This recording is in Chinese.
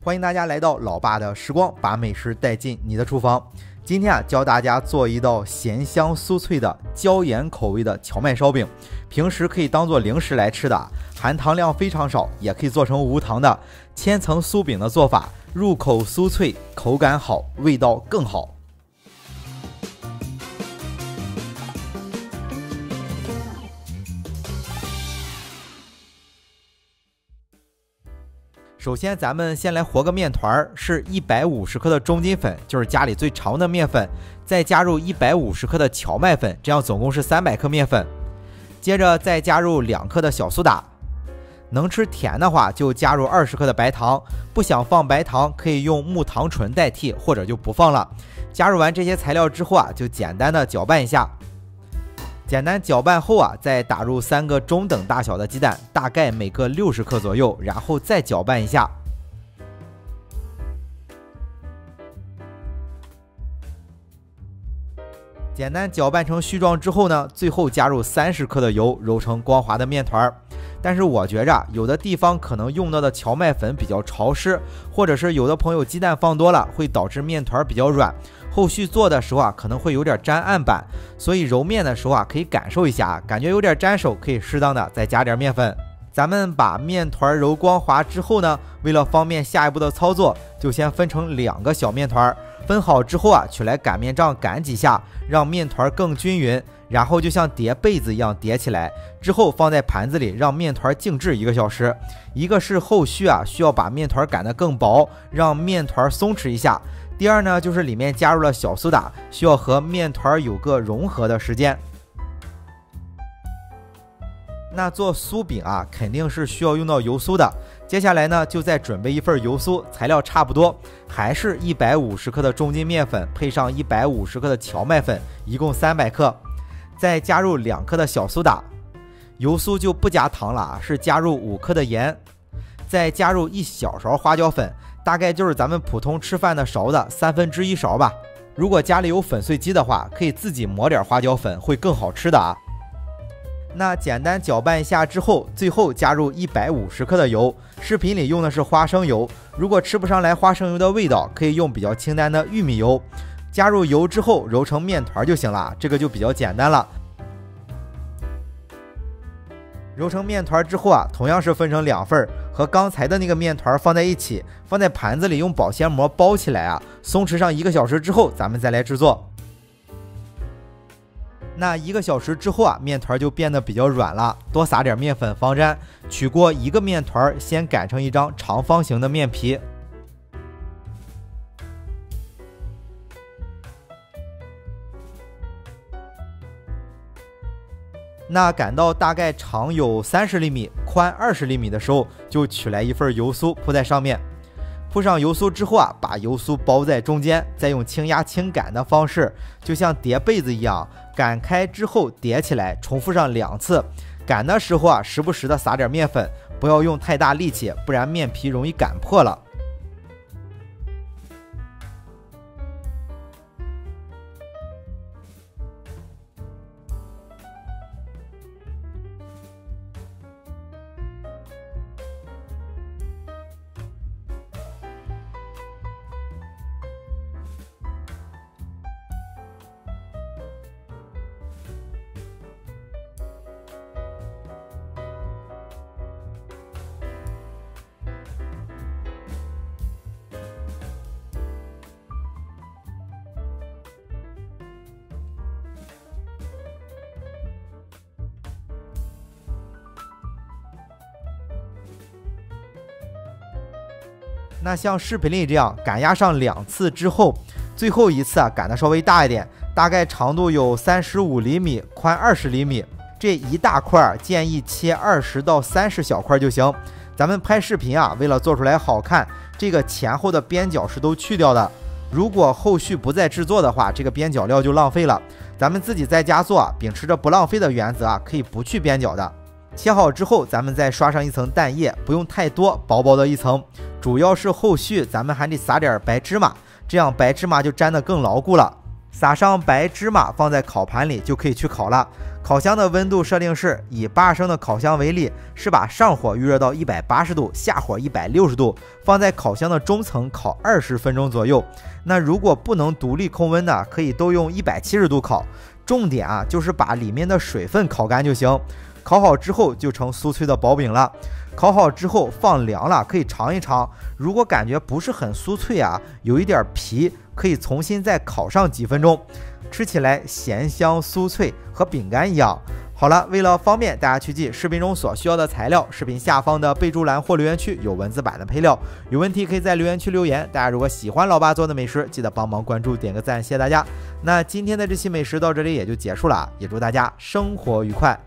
欢迎大家来到老爸的时光，把美食带进你的厨房。今天教大家做一道咸香酥脆的椒盐口味的荞麦烧饼，平时可以当做零食来吃的，含糖量非常少，也可以做成无糖的千层酥饼的做法，入口酥脆，口感好，味道更好。首先咱们先来和个面团，是150克的中筋粉，就是家里最常的面粉，再加入150克的荞麦粉，这样总共是300克面粉。接着再加入2克的小苏打，能吃甜的话就加入20克的白糖，不想放白糖可以用木糖醇代替，或者就不放了。加入完这些材料之后就简单的搅拌一下。简单搅拌后再打入3个中等大小的鸡蛋，大概每个60克左右，然后再搅拌一下。简单搅拌成絮状之后呢，最后加入30克的油，揉成光滑的面团。但是我觉着有的地方可能用到的荞麦粉比较潮湿，或者是有的朋友鸡蛋放多了，会导致面团比较软，后续做的时候可能会有点粘案板，所以揉面的时候可以感受一下，感觉有点粘手，可以适当的再加点面粉。咱们把面团揉光滑之后呢，为了方便下一步的操作，就先分成2个小面团，分好之后取来擀面杖擀几下，让面团更均匀，然后就像叠被子一样叠起来，之后放在盘子里让面团静置1个小时。一个是后续需要把面团擀得更薄，让面团松弛一下。第二呢，就是里面加入了小苏打，需要和面团有个融合的时间。那做酥饼肯定是需要用到油酥的。接下来呢，就再准备一份油酥，材料差不多，还是150克的中筋面粉，配上150克的荞麦粉，一共300克，再加入2克的小苏打。油酥就不加糖了，是加入5克的盐，再加入1小勺花椒粉，大概就是咱们普通吃饭的勺的1/3勺吧。如果家里有粉碎机的话，可以自己磨点花椒粉，会更好吃的。那简单搅拌一下之后，最后加入150克的油，视频里用的是花生油，如果吃不上来花生油的味道，可以用比较清淡的玉米油。加入油之后揉成面团就行了，这个就比较简单了。揉成面团之后同样是分成2份，和刚才的那个面团放在一起，放在盘子里用保鲜膜包起来松弛上1个小时之后，咱们再来制作。那1个小时之后面团就变得比较软了，多撒点面粉防粘。取过1个面团，先擀成一张长方形的面皮。那擀到大概长有30厘米、宽20厘米的时候，就取来一份油酥铺在上面。铺上油酥之后把油酥包在中间，再用轻压轻擀的方式，就像叠被子一样，擀开之后叠起来，重复上2次。擀的时候时不时的撒点面粉，不要用太大力气，不然面皮容易擀破了。那像视频里这样擀压上2次之后，最后一次擀的稍微大一点，大概长度有35厘米，宽20厘米。这一大块建议切20到30小块就行。咱们拍视频为了做出来好看，这个前后的边角是都去掉的。如果后续不再制作的话，这个边角料就浪费了。咱们自己在家做，秉持着不浪费的原则可以不去边角的。切好之后，咱们再刷上一层蛋液，不用太多，薄薄的一层。主要是后续咱们还得撒点白芝麻，这样白芝麻就粘得更牢固了。撒上白芝麻放在烤盘里就可以去烤了。烤箱的温度设定是以8升的烤箱为例，是把上火预热到180度，下火160度，放在烤箱的中层烤20分钟左右。那如果不能独立控温的，可以都用170度烤。重点啊，就是把里面的水分烤干就行。烤好之后就成酥脆的薄饼了。烤好之后放凉了，可以尝一尝。如果感觉不是很酥脆啊，有一点皮，可以重新再烤上几分钟，吃起来咸香酥脆，和饼干一样。好了，为了方便大家去记视频中所需要的材料，视频下方的备注栏或留言区有文字版的配料，有问题可以在留言区留言。大家如果喜欢老爸做的美食，记得帮忙关注点个赞，谢谢大家。那今天的这期美食到这里也就结束了，也祝大家生活愉快。